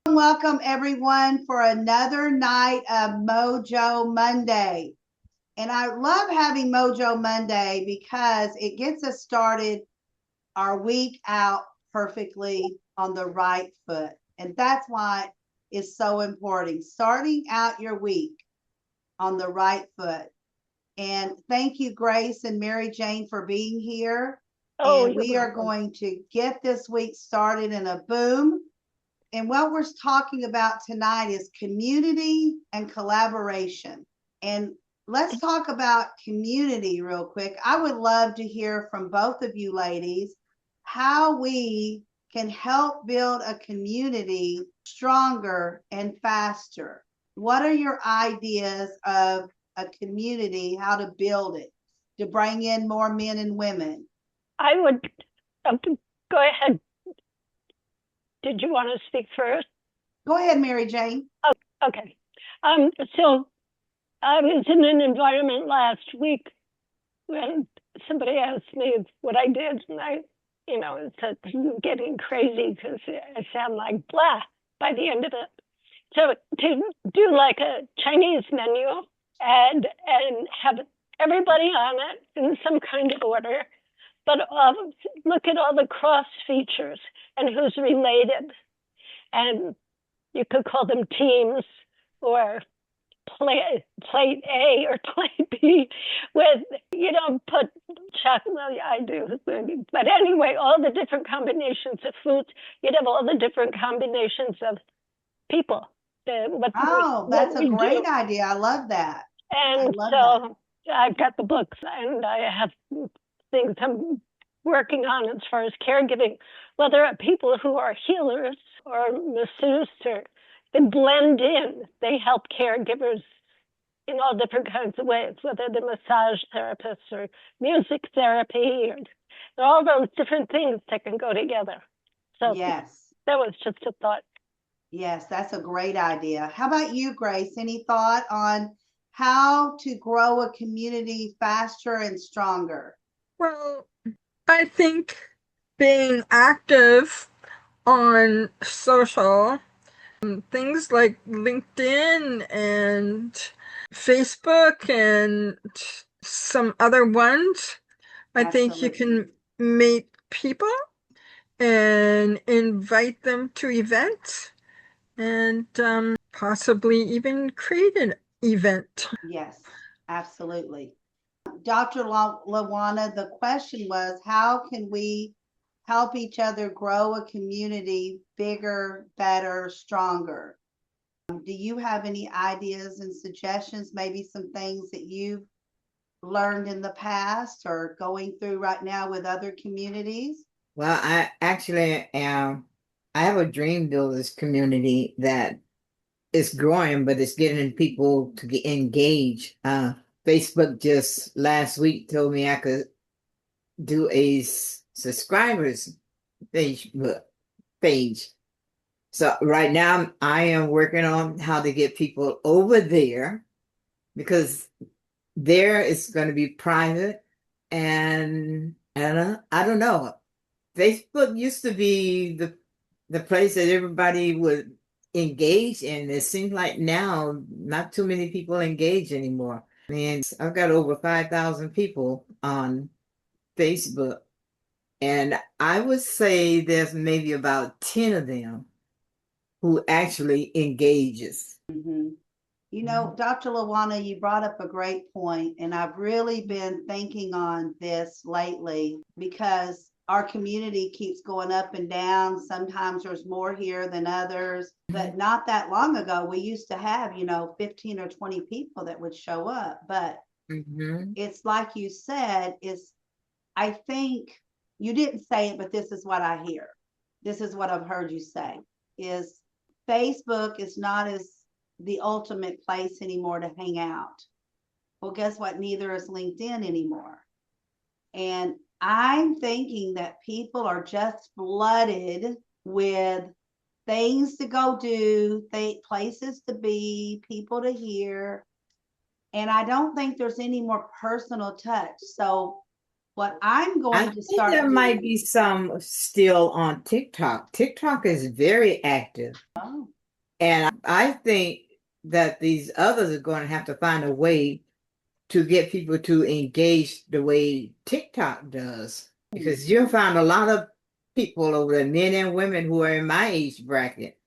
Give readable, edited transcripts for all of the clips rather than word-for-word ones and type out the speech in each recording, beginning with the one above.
Welcome everyone for another night of Mojo Monday. And I love having Mojo Monday because it gets us started our week out perfectly on the right foot. And that's why it's so important. Starting out your week on the right foot. And thank you, Grace and Mary Jane, for being here. Oh, And you're we are welcome. going to get this week started in a boom. And what we're talking about tonight is community and collaboration. And let's talk about community real quick. I would love to hear from both of you ladies how we can help build a community stronger and faster. What are your ideas of a community, how to build it, to bring in more men and women? I would go ahead. Did you want to speak first? Go ahead, Mary Jane. Oh, okay. So I was in an environment last week when somebody asked me what I did, and it's getting crazy because I sound like blah by the end of it. So to do like a Chinese menu and have everybody on it in some kind of order, but look at all the cross features and who's related. And you could call them teams or plate A or plate B with, put chocolate. Well, yeah, I do. But anyway, all the different combinations of foods, you'd have all the different combinations of people, Oh, what that's a we do. great idea. I love that. I And love that. so I've got the books and I have things I'm working on as far as caregiving. Well, there are people who are healers or masseuses or they blend in. They help caregivers in all different kinds of ways, whether they're massage therapists or music therapy or all those different things that can go together. So Yes. that was just a thought. Yes, that's a great idea. How about you, Grace? Any thought on how to grow a community faster and stronger? Well, I think being active on social, things like LinkedIn and Facebook and some other ones, I think you Absolutely. can meet people and invite them to events and possibly even create an event. Yes, absolutely. Dr. Lawana, the question was how can we help each other grow a community bigger, better, stronger? Do you have any ideas and suggestions, maybe some things that you've learned in the past or going through right now with other communities? Well, I actually am. I have a dream builders community that is growing, but it's getting people to get engaged. Facebook just last week told me I could do a subscribers Facebook page. So right now I am working on how to get people over there because there it's going to be private and I don't know. Facebook used to be the place that everybody would engage in. It seems like now not too many people engage anymore. I mean, I've got over 5,000 people on Facebook, and I would say there's maybe about 10 of them who actually engages. Mm-hmm. You know, Dr. Lawana, you brought up a great point, and I've really been thinking on this lately because our community keeps going up and down. Sometimes there's more here than others, but not that long ago, we used to have, 15 or 20 people that would show up. But Mm-hmm. it's like you said, is I think you didn't say it, but this is what I hear. This is what I've heard you say is Facebook is not as the ultimate place anymore to hang out. Well, guess what? Neither is LinkedIn anymore. And I'm thinking that people are just flooded with things to go do, places to be, people to hear. And I don't think there's any more personal touch. So, what I'm I going to think start there might doing, be some still on TikTok. TikTok is very active. oh, And I think that these others are going to have to find a way to get people to engage the way TikTok does. Because you'll find a lot of people over there, men and women who are in my age bracket,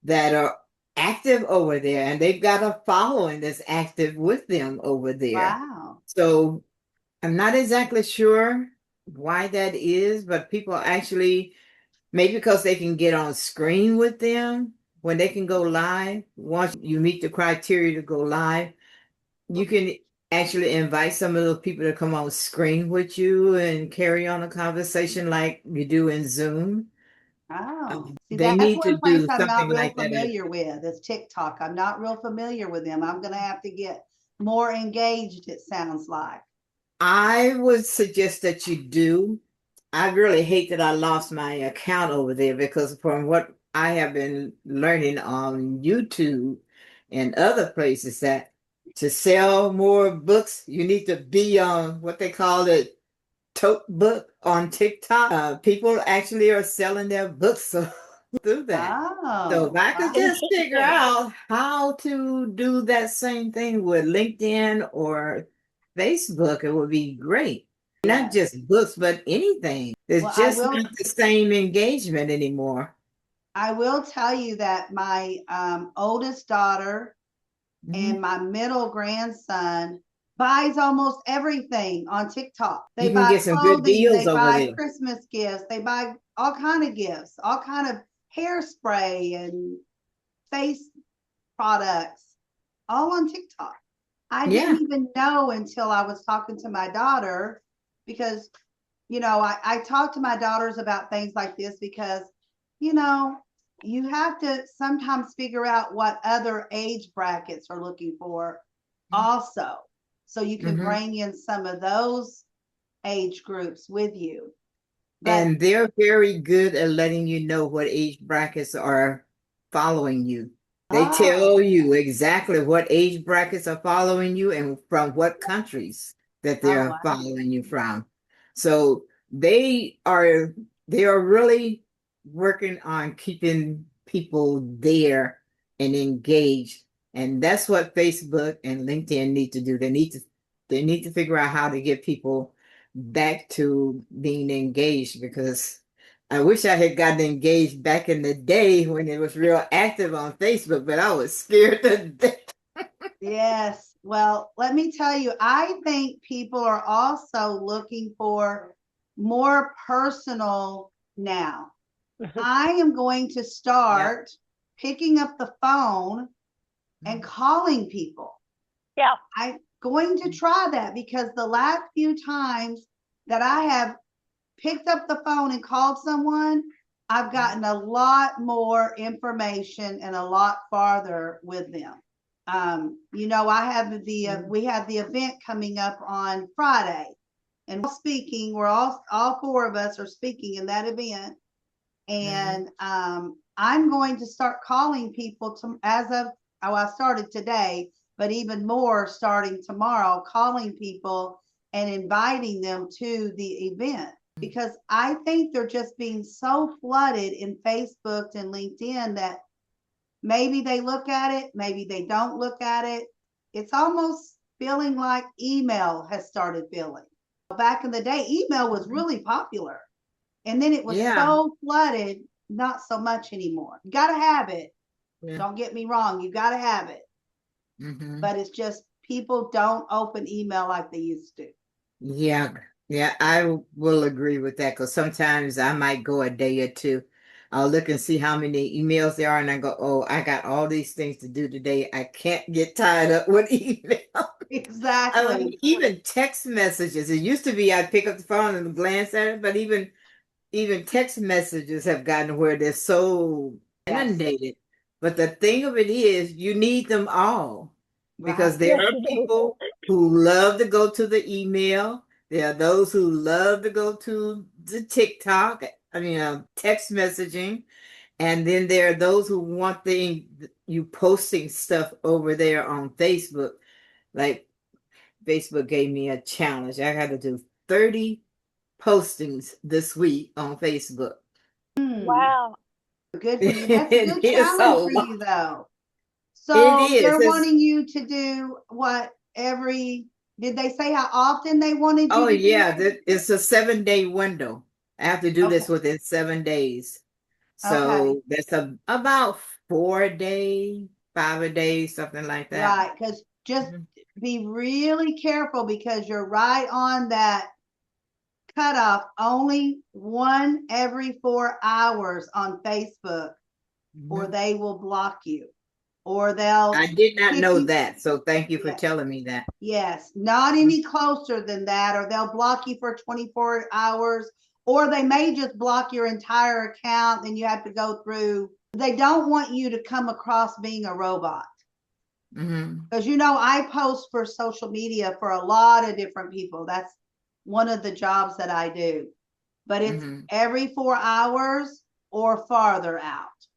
that are active over there, and they've got a following that's active with them over there. Wow. So I'm not exactly sure why that is, but people actually, maybe because they can get on screen with them when they can go live. Once you meet the criteria to go live, you can actually invite some of those people to come on screen with you and carry on a conversation like you do in Zoom. Oh, see, They that's need to one place do I'm not something real like that. familiar with is TikTok. I'm not real familiar with them. I'm gonna have to get more engaged, it sounds like. I would suggest that you do. I really hate that I lost my account over there because from what I have been learning on YouTube and other places that to sell more books, you need to be on what they call it tote book on TikTok. People actually are selling their books through that. So if Oh, I could wow. just figure Interesting. out how to do that same thing with LinkedIn or Facebook, it would be great. Not Yes. just books, but anything. Well, It's just not the same engagement anymore. I will tell you that my oldest daughter Mhm. and my middle grandson buys almost everything on TikTok. You They can buy get some good clothing, deals they over buy there. Christmas gifts, they buy all kind of gifts, all kind of hairspray and face products, all on TikTok. I didn't Yeah. even know until I was talking to my daughter because, I talk to my daughters about things like this because, you know, you have to sometimes figure out what other age brackets are looking for also. So you can Hmm. bring in some of those age groups with you. But And they're very good at letting you know what age brackets are following you. They oh, tell you exactly what age brackets are following you and from what countries that oh they're wow. following you from. So they are really working on keeping people there and engaged. And that's what Facebook and LinkedIn need to do. They need to figure out how to get people back to being engaged because I wish I had gotten engaged back in the day when it was real active on Facebook, but I was scared to death. Yes. Well, let me tell you, I think people are also looking for more personal now. I am going to Yeah. start picking up the phone and calling people. Yeah. I'm going to try that because the last few times that I have picked up the phone and called someone, I've gotten a lot more information and a lot farther with them. I have we have the event coming up on Friday, and we're all speaking. We're all four of us are speaking in that event, Mhm. and I'm going to start calling people to I started today, but even more starting tomorrow, calling people and inviting them to the event because I think they're just being so flooded in Facebook and LinkedIn that maybe they look at it, maybe they don't look at it. It's almost feeling like email has started feeling. Back in the day, email was really popular. And then it was Yeah. so flooded, not so much anymore. You got to have it. Yeah. Don't get me wrong. You got to have it. Hmm. But it's just people don't open email like they used to. Yeah. Yeah. I will agree with that because sometimes I might go a day or two. I'll look and see how many emails there are, and I go, "Oh, I got all these things to do today. I can't get tied up with email." I mean, Exactly. even text messages. It used to be I'd pick up the phone and glance at it, but even text messages have gotten where they're so Yes. inundated. But the thing of it is, you need them all because Right. there Yes, are you do. people who love to go to the email. There are those who love to go to the TikTok, text messaging. And then there are those who want you posting stuff over there on Facebook. Like Facebook gave me a challenge. I got to do 30 postings this week on Facebook. Hmm. Wow. Good for you. That's a It good is a challenge for lot. you, though. It So is. they're wanting you to do what did they say how often they wanted you Oh to do yeah, it? it's a 7 day window. I have to do Okay. this within 7 days. Okay. So that's about 4 days, 5 days, something like that. Right. Because just Mhm. be really careful because you're right on that cutoff. Only one every 4 hours on Facebook, or Mhm. they will block you, or they'll I did not kick know you. that, so thank you for Yeah. telling me that. Yes, not Mhm. any closer than that, or they'll block you for 24 hours, or they may just block your entire account. Then you have to go through. They don't want you to come across being a robot. Mhm. Because I post for social media for a lot of different people. That's one of the jobs that I do. But it's Mhm. every 4 hours or farther out,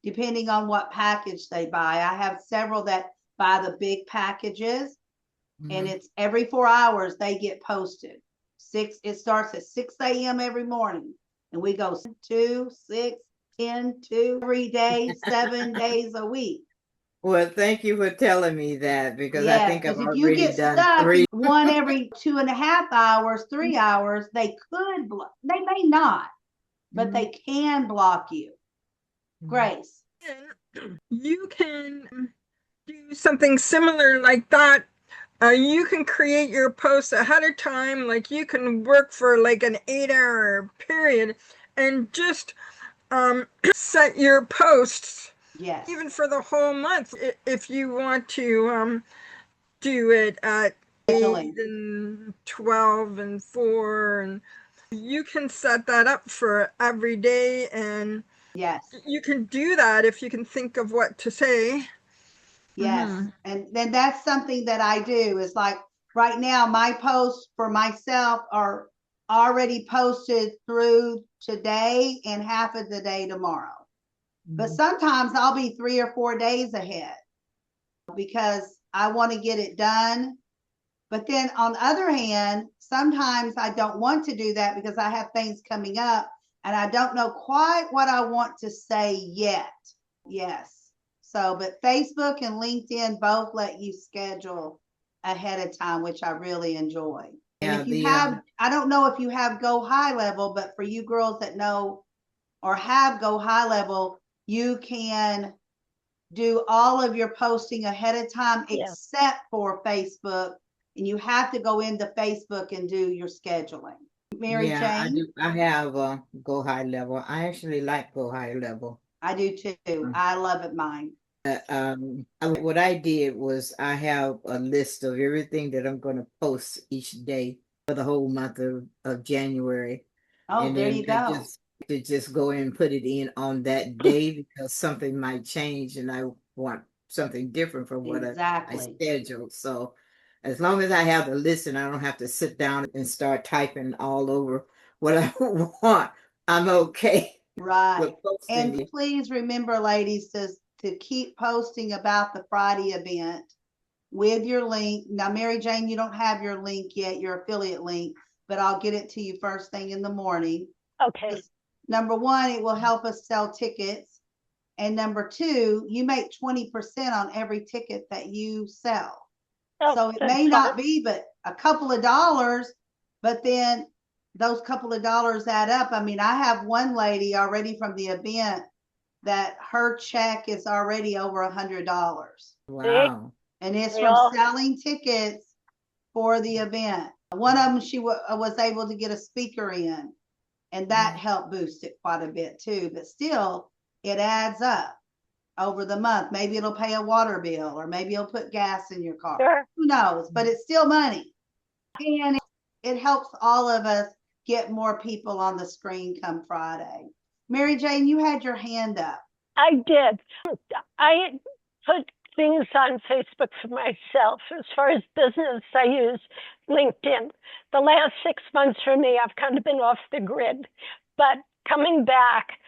depending on what package they buy. I have several that buy the big packages, and Mhm. it's every 4 hours they get posted. It starts at 6 a.m. every morning, and we go 2, 6, 10, 2 every day, 7 days a week. Well, thank you for telling me that because I Yes, think I've because if you already get done stuck in three. one every 2.5 hours, 3 hours, they could they may not, but Mhm. they can block you. Mhm. Grace. And you can do something similar like that. You can create your posts ahead of time. Like you can work for like an 8 hour period and just set your posts Yes. even for the whole month. If you want to do it at 8 Scheduling. and 12 and 4, and you can set that up for every day, and Yes. you can do that if you can think of what to say. Yes. Hmm. And then that's something that I do is like right now, my posts for myself are already posted through today and half of the day tomorrow. But Mhm. sometimes I'll be 3 or 4 days ahead because I want to get it done. But then on the other hand, sometimes I don't want to do that because I have things coming up and I don't know quite what I want to say yet. Yes. So, but Facebook and LinkedIn both let you schedule ahead of time, which I really enjoy. And Yeah, if you have, I don't know if you have Go High Level, but for you girls that know or have Go High Level, you can do all of your posting ahead of time Yeah. except for Facebook. And you have to go into Facebook and do your scheduling. Mary yeah, I Jane, do. I have Go High Level. I actually like Go High Level. I do too. I love it, mine. What I did was I have a list of everything that I'm going to post each day for the whole month of January. Oh, And there then you I go. just go in and put it in on that day because something might change and I want something different from what I Exactly. scheduled. So as long as I have the list and I don't have to sit down and start typing all over what I want, I'm okay with Right. And posting. please remember, ladies, to keep posting about the Friday event with your link. Now, Mary Jane, you don't have your link yet, your affiliate link, but I'll get it to you first thing in the morning. Okay. Number one, it will help us sell tickets. And number two, you make 20% on every ticket that you sell. Oh, So it that's may fine. not be but a couple of dollars, but then those couple of dollars add up. I mean, I have one lady already from the event that her check is already over $100. See, Wow. And it's we from all, selling tickets for the event. One of them, she was able to get a speaker in, and that helped boost it quite a bit too. But still, it adds up over the month. Maybe it'll pay a water bill, or maybe it'll put gas in your car. sure. Who knows? But it's still money. And it helps all of us get more people on the screen come Friday. Mary Jane, you had your hand up. I did. I put things on Facebook for myself. As far as business, I use LinkedIn. The last 6 months for me, I've kind of been off the grid. But coming back,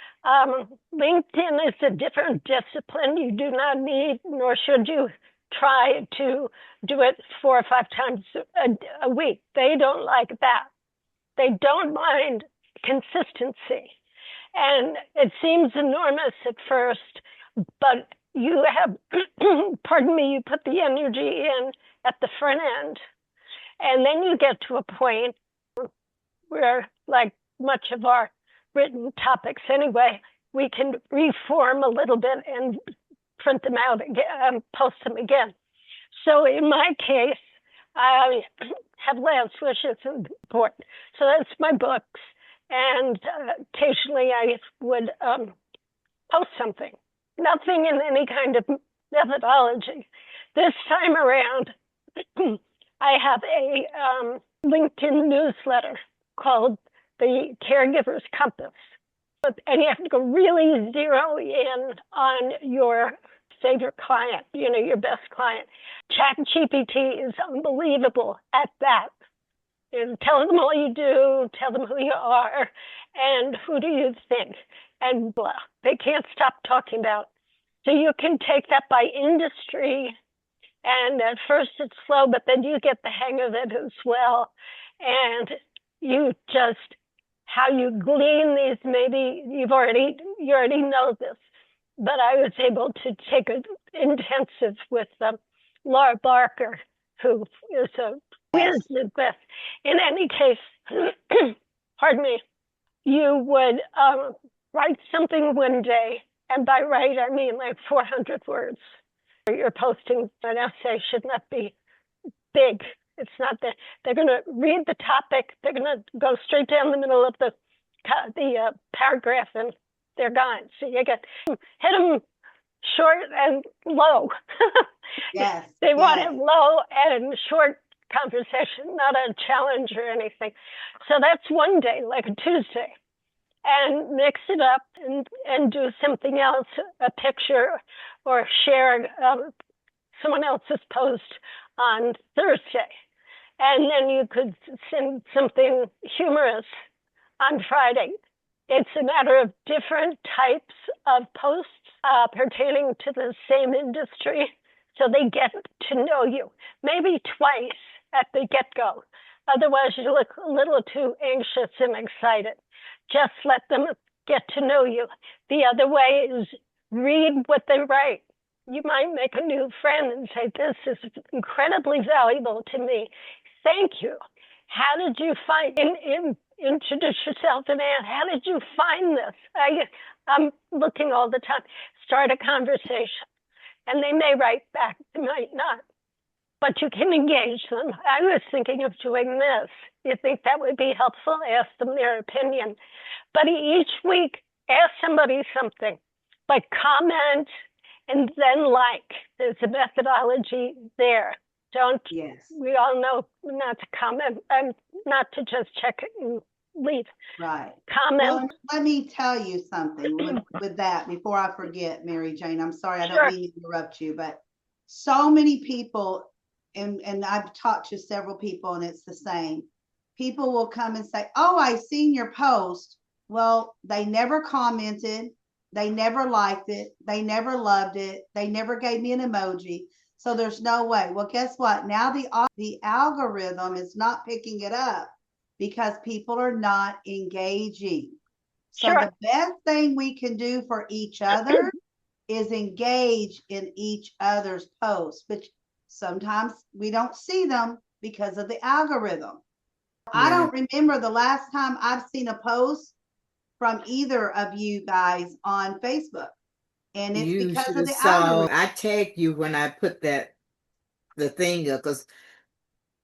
LinkedIn is a different discipline. You do not need, nor should you try to do it 4 or 5 times a week. They don't like that. They don't mind consistency. And it seems enormous at first, but you have, pardon me, you put the energy in at the front end. And then you get to a point where, like much of our written topics anyway, we can reform a little bit and print them out again, post them again. So in my case, I have Last Wishes and Support. So that's my books. And occasionally I would post something, nothing in any kind of methodology. This time around, I have a LinkedIn newsletter called the Caregiver's Compass. And you have to go really zero in on your favorite client, your best client. ChatGPT is unbelievable at that. And tell them all you do, tell them who you are, and who do you think, and blah. They can't stop talking about. So you can take that by industry, and at first it's slow, but then you get the hang of it as well. And you just, how you glean these, maybe you already know this, but I was able to take an intensive with Laura Barker, who is a whiz at this. In any case, pardon me, you would write something one day, and by write I mean like 400 words. You're posting an essay should not be big. It's not that they're going to read the topic. They're going to go straight down the middle of the paragraph, and they're gone. So you get hit them short and low. Yes. They want it low and short conversation, not a challenge or anything. So that's one day, like a Tuesday, and mix it up and do something else, a picture, or share someone else's post on Thursday. And then you could send something humorous on Friday. It's a matter of different types of posts pertaining to the same industry, so they get to know you, maybe twice at the get-go. Otherwise, you look a little too anxious and excited. Just let them get to know you. The other way is read what they write. You might make a new friend and say, this is incredibly valuable to me. Thank you. How did you find, introduce yourself and ask, how did you find this? I'm looking all the time. Start a conversation. And they may write back, they might not. But you can engage them. I was thinking of doing this. You think that would be helpful? Ask them their opinion. But each week, ask somebody something. Like comment and then like. There's a methodology there. Don't, Yes. We all know not to comment and not to just check it and leave. Right. Comment. Well, let me tell you something with that before I forget, Mary Jane. I'm sorry, I don't Sure. mean to interrupt you, but so many people, and I've talked to several people, and it's the same. People will come and say, oh, I seen your post. Well, they never commented. They never liked it. They never loved it. They never gave me an emoji. So there's no way. Well, guess what? Now the algorithm is not picking it up because people are not engaging. So Sure. the best thing we can do for each other is engage in each other's posts, but sometimes we don't see them because of the algorithm. I don't remember the last time I've seen a post from either of you guys on Facebook. And it's You because should of have the saw. algorithm. I tagged you when I put the thing up because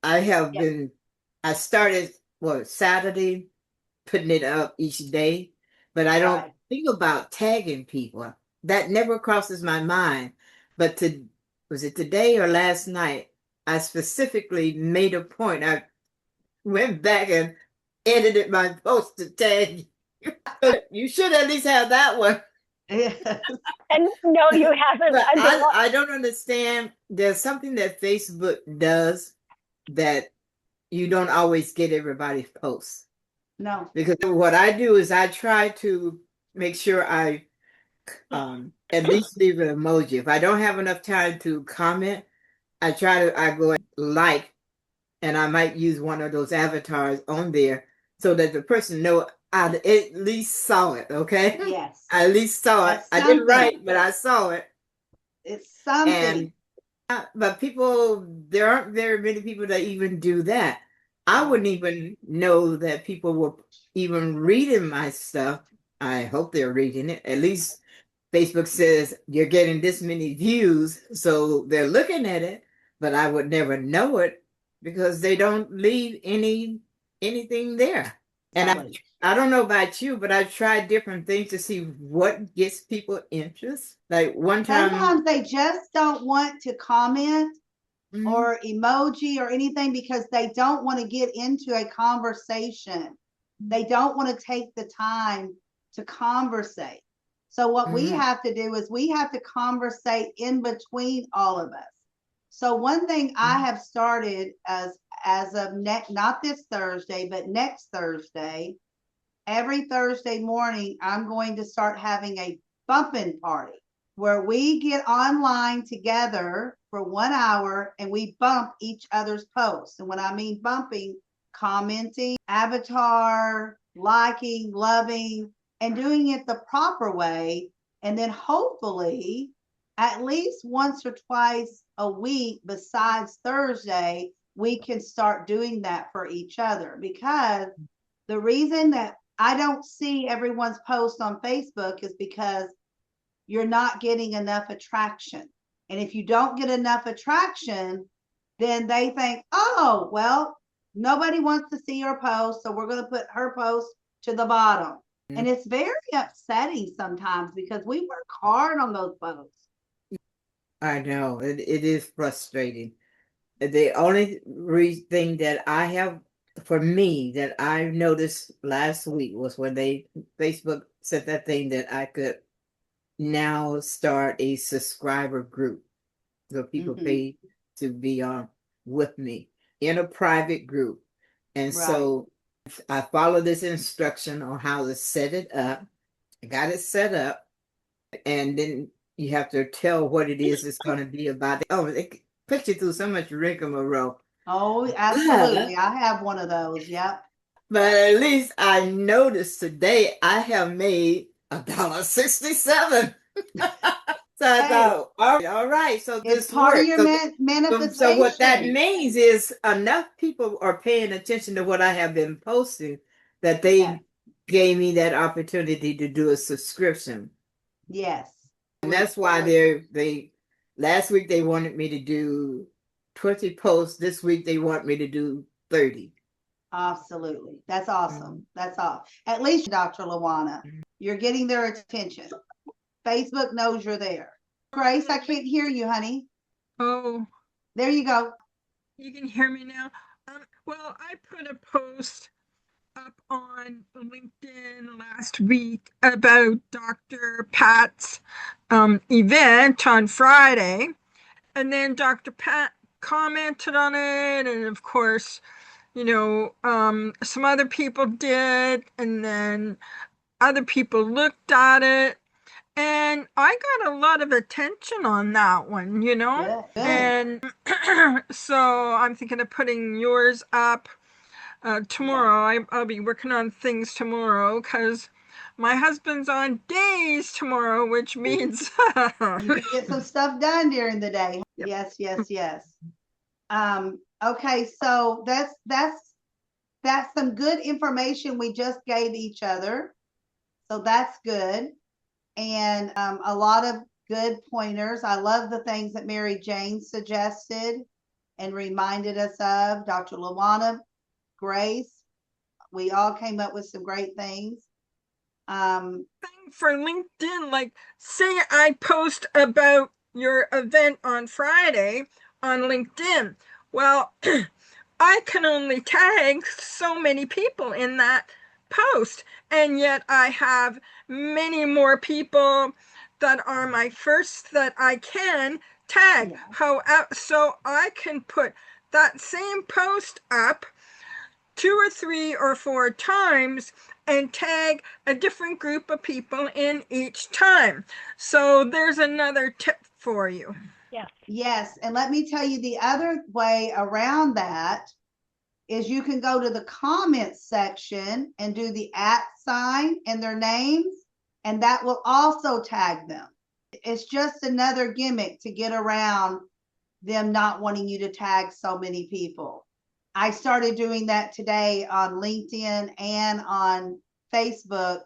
I have been. I started Saturday, putting it up each day, but I don't Right. think about tagging people. That never crosses my mind. But was it today or last night? I specifically made a point. I went back and edited my post to tag you. You should at least have that one. And no, you haven't. But I don't understand. There's something that Facebook does that you don't always get everybody's posts. No. Because what I do is I try to make sure I at least leave an emoji. If I don't have enough time to comment, I go and like, and I might use one of those avatars on there so that the person know I at least saw it, okay? Yes, I at least saw it. that's I didn't something. write, but I saw it. It's something. And but people, there aren't very many people that even do that. I Right. wouldn't even know that people were even reading my stuff. I hope they're reading it. At least Facebook says you're getting this many views, so they're looking at it, but I would never know it because they don't leave anything there. And Exactly. I don't know about you, but I've tried different things to see what gets people interest. Like one time, Sometimes they just don't want to comment mhm, or emoji or anything because they don't want to get into a conversation. They don't want to take the time to conversate. So what we mhm, have to do is we have to conversate in between all of us. So one thing I mhm, have started as of next, not this Thursday, but next Thursday, every Thursday morning, I'm going to start having a bumping party where we get online together for 1 hour and we bump each other's posts. And when I mean bumping, commenting, avatar, liking, loving, and doing it the proper way. And then hopefully, at least once or twice a week, besides Thursday, we can start doing that for each other because the reason that I don't see everyone's post on Facebook is because you're not getting enough attraction. And if you don't get enough attraction, then they think, oh, well, nobody wants to see her post, so we're going to put her post to the bottom. mhm. And it's very upsetting sometimes because we work hard on those posts. I know it is frustrating. The only thing that I have for me that I noticed last week was when they Facebook said that thing that I could now start a subscriber group. So people Mm-hmm. pay to be on with me in a private group. And Right. so I follow this instruction on how to set it up. I got it set up, and then you have to tell what it is it's going to be about. Oh, they put you through so much rigmarole. Oh, But, absolutely. I have one of those. Yep. but at least I noticed today I have made $1.67. So I Hey, thought, all right, so it's this part of works. your So what that manifestation. means is enough people are paying attention to what I have been posting that Yes. they gave me that opportunity to do a subscription. Yes. And that's why they last week they wanted me to do 20 posts. This week they want me to do 30. Absolutely. That's awesome. Mhm. That's all. At least, Dr. Lawana, you're getting their attention. Facebook knows you're there. Grace, I can't hear you, honey. Oh, There you go. you can hear me now. Well, I put a post up on LinkedIn last week about Dr. Pat's event on Friday, and then Dr. Pat commented on it, and of course, some other people did, and then other people looked at it, and I got a lot of attention on that one, Good. Good. and so I'm thinking of putting yours up Yes. tomorrow. I'll be working on things tomorrow because my husband's on days tomorrow, which means You can get some stuff done during the day. yep. Yes, yes, yes. Okay, so that's some good information we just gave each other. So that's good. And a lot of good pointers. I love the things that Mary Jane suggested and reminded us of. Dr. Lawana, Grace, we all came up with some great things. Thing for LinkedIn, like say I post about your event on Friday on LinkedIn. Well, I can only tag so many people in that post, and yet I have many more people that are my first that I can tag. Yeah. So I can put that same post up 2 or 3 or 4 times and tag a different group of people in each time. So there's another tip for you. Yes. Yes. And let me tell you the other way around that is you can go to the comments section and do the @ and their names, and that will also tag them. It's just another gimmick to get around them not wanting you to tag so many people. I started doing that today on LinkedIn and on Facebook,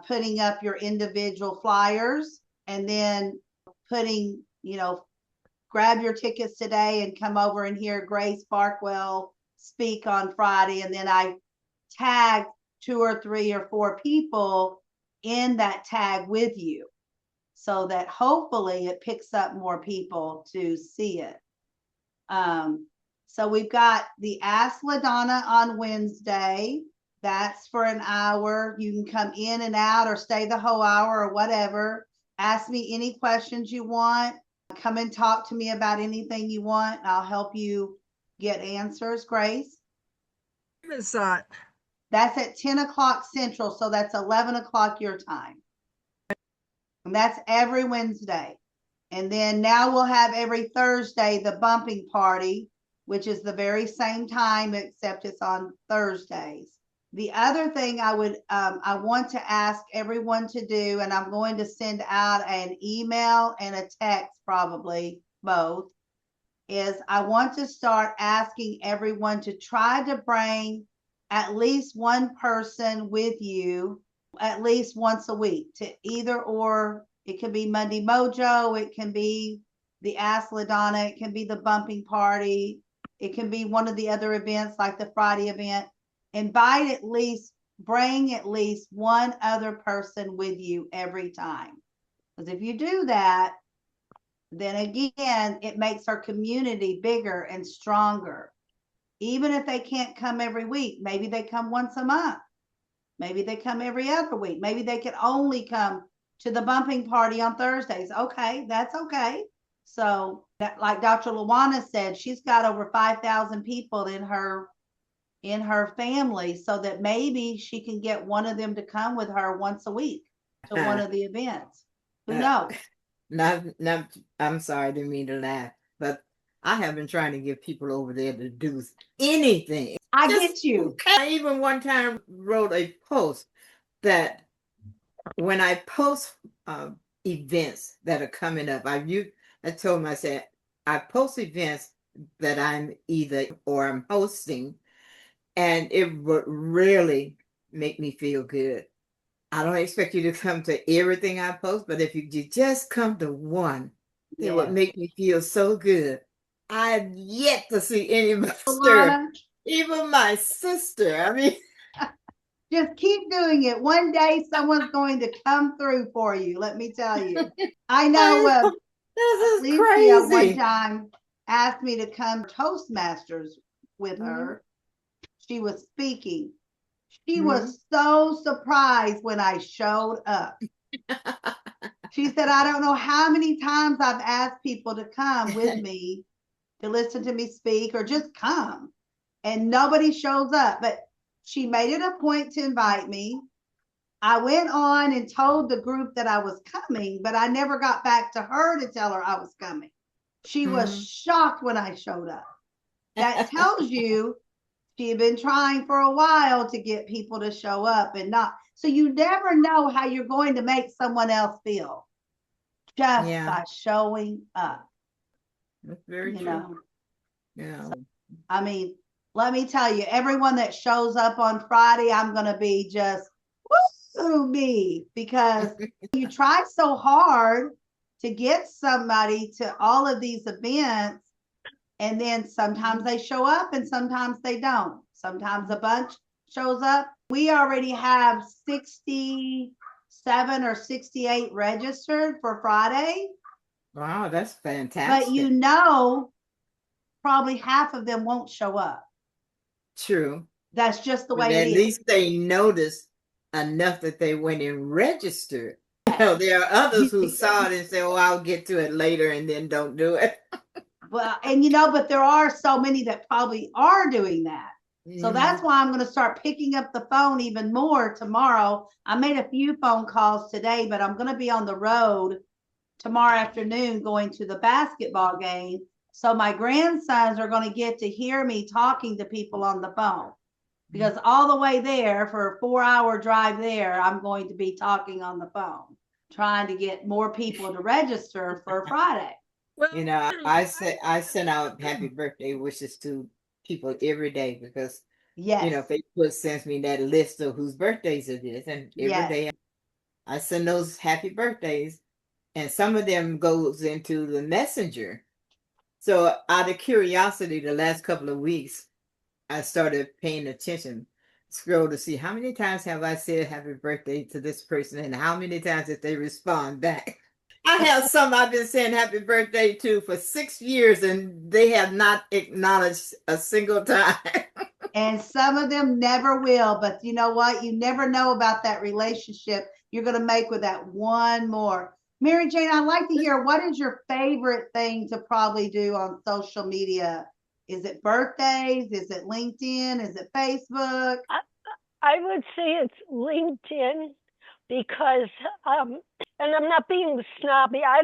putting up your individual flyers and then putting, grab your tickets today and come over and hear Grace Barkwell speak on Friday. And then I tag 2 or 3 or 4 people in that tag with you, so that hopefully it picks up more people to see it. So we've got the Ask LaDonna on Wednesday. That's for an hour. You can come in and out or stay the whole hour or whatever. Ask me any questions you want. Come and talk to me about anything you want. I'll help you get answers, Grace. What is that? That's at 10 o'clock Central, so that's 11 o'clock your time. And that's every Wednesday. And then now we'll have every Thursday the bumping party, which is the very same time, except it's on Thursdays. The other thing I want to ask everyone to do, and I'm going to send out an email and a text, probably both, is I want to start asking everyone to try to bring at least one person with you at least once a week to either or. It can be Monday Mojo, it can be the Ask LaDonna, it can be the bumping party, it can be one of the other events like the Friday event. Bring at least one other person with you every time. Because if you do that, then again, it makes our community bigger and stronger. Even if they can't come every week, maybe they come once a month. Maybe they come every other week. Maybe they can only come to the bumping party on Thursdays. Okay, that's okay. So that, like Dr. Luana said, she's got over 5,000 people in her family, so that maybe she can get one of them to come with her once a week to one of the events. Who knows? Not, I'm sorry, I didn't mean to laugh, but I have been trying to get people over there to do anything. I get you. I even one time wrote a post that when I post events that are coming up, I told them, I said, I post events that I'm either or I'm hosting, and it would really make me feel good. I don't expect you to come to everything I post, but if you just come to one, it would make me feel so good. I've yet to see any of my sister, even my sister. I mean, just keep doing it. One day someone's going to come through for you. Let me tell you. I know this is Alicia crazy. one time asked me to come Toastmasters with her. She was speaking. She was so surprised when I showed up. She said, I don't know how many times I've asked people to come with me to listen to me speak or just come, and nobody shows up. But she made it a point to invite me. I went on and told the group that I was coming, but I never got back to her to tell her I was coming. She was shocked when I showed up. That tells you she had been trying for a while to get people to show up and not. So you never know how you're going to make someone else feel just by showing up. That's very true. Yeah. So, I mean, let me tell you, everyone that shows up on Friday, I'm going to be just woo me, because you try so hard to get somebody to all of these events. And then sometimes they show up and sometimes they don't. Sometimes a bunch shows up. We already have 67 or 68 registered for Friday. Wow, that's fantastic. But probably half of them won't show up. True. That's just the way it is. At least they noticed enough that they went and registered. There are others who saw it and said, oh, I'll get to it later, and then don't do it. Well, and but there are so many that probably are doing that. So that's why I'm going to start picking up the phone even more tomorrow. I made a few phone calls today, but I'm going to be on the road tomorrow afternoon going to the basketball game. So my grandsons are going to get to hear me talking to people on the phone, because all the way there, for a 4-hour drive there, I'm going to be talking on the phone, trying to get more people to register for Friday. Well, You know, I send out happy birthday wishes to people every day because Yes. Facebook sends me that list of whose birthdays it is, and every Yes. day I send those happy birthdays, and some of them goes into the messenger. So out of curiosity, the last couple of weeks, I started paying attention, scroll to see how many times have I said happy birthday to this person and how many times did they respond back. I have some I've been saying happy birthday to for 6 years and they have not acknowledged a single time. And some of them never will, but you know what? You never know about that relationship you're going to make with that one more. Mary Jane, I'd like to hear, what is your favorite thing to probably do on social media? Is it birthdays? Is it LinkedIn? Is it Facebook? I would say it's LinkedIn because, and I'm not being snobby. I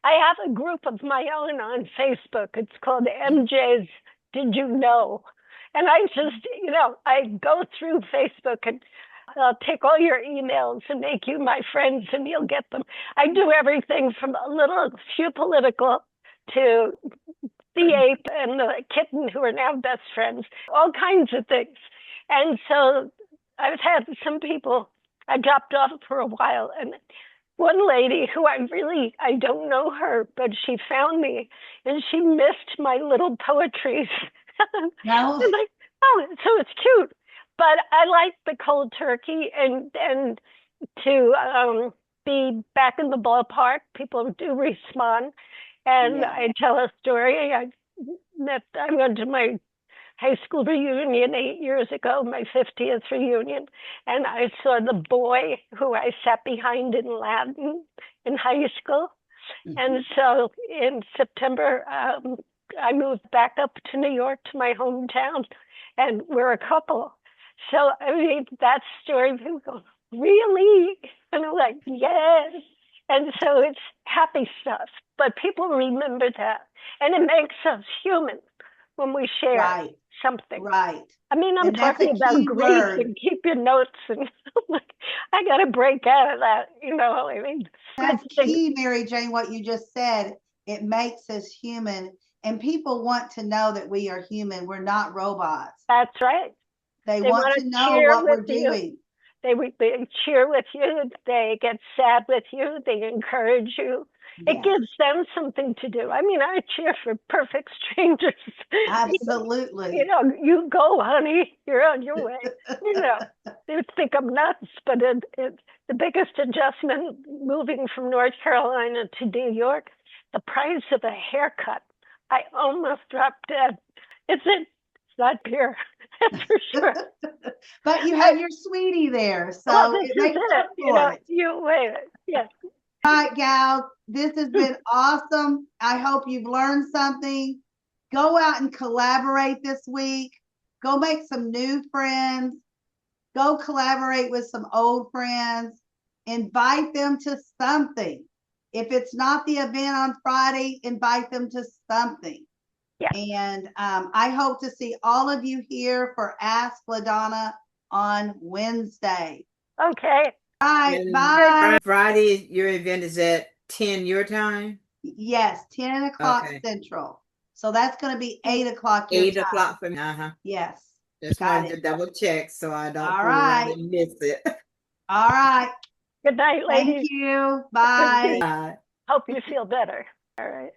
have a group of my own on Facebook. It's called MJ's Did You Know? And I just, I go through Facebook and I'll take all your emails and make you my friends and you'll get them. I do everything from a few political to the ape and the kitten who are now best friends, all kinds of things. And so I've had some people, I dropped off for a while, and one lady who I don't know her, but she found me and she missed my little poetries. No. I'm like, oh, so it's cute. But I like the cold turkey and to be back in the ballpark. People do respond. And Yeah. I tell a story. I went to my high school reunion 8 years ago, my 50th reunion, and I saw the boy who I sat behind in Latin in high school. Mhm. And so in September, I moved back up to New York to my hometown, and we're a couple. So, I mean, that story, people go, really? And I'm like, yes. And so it's happy stuff, but people remember that. And it makes us human when we share Right. something. Right. I mean, I'm And that's talking a about key grief word. and keep your notes, and I'm like, I got to break out of that. I mean, That's good thing. key, Mary Jane, what you just said. It makes us human. And people want to know that we are human. We're not robots. That's right. They They want want to to know cheer what with we're you. doing. They cheer with you. They get sad with you. They encourage you. It Yes. gives them something to do. I mean, I cheer for perfect strangers. Absolutely. You go, honey. You're on your way. They would think I'm nuts, but the biggest adjustment moving from North Carolina to New York, the price of a haircut. I almost dropped dead. It's not beer, that's for sure. But you have your sweetie there, so Well, this it is makes it. up for it. You wait. Yeah. All right, gal, this has been awesome. I hope you've learned something. Go out and collaborate this week. Go make some new friends. Go collaborate with some old friends. Invite them to something. If it's not the event on Friday, invite them to something. Yeah. And I hope to see all of you here for Ask LaDonna on Wednesday. Okay. All right, And bye. Friday, your event is at 10 your time? Yes, 10 o'clock Okay. Central. So that's going to be 8 o'clock your 8 time. o'clock for me. Uh-huh. Yes. Just Got wanted it. to double check so I don't All fool around right. and miss it. All right. Good night, Thank ladies. you. Bye. Bye. Hope you feel better. All right.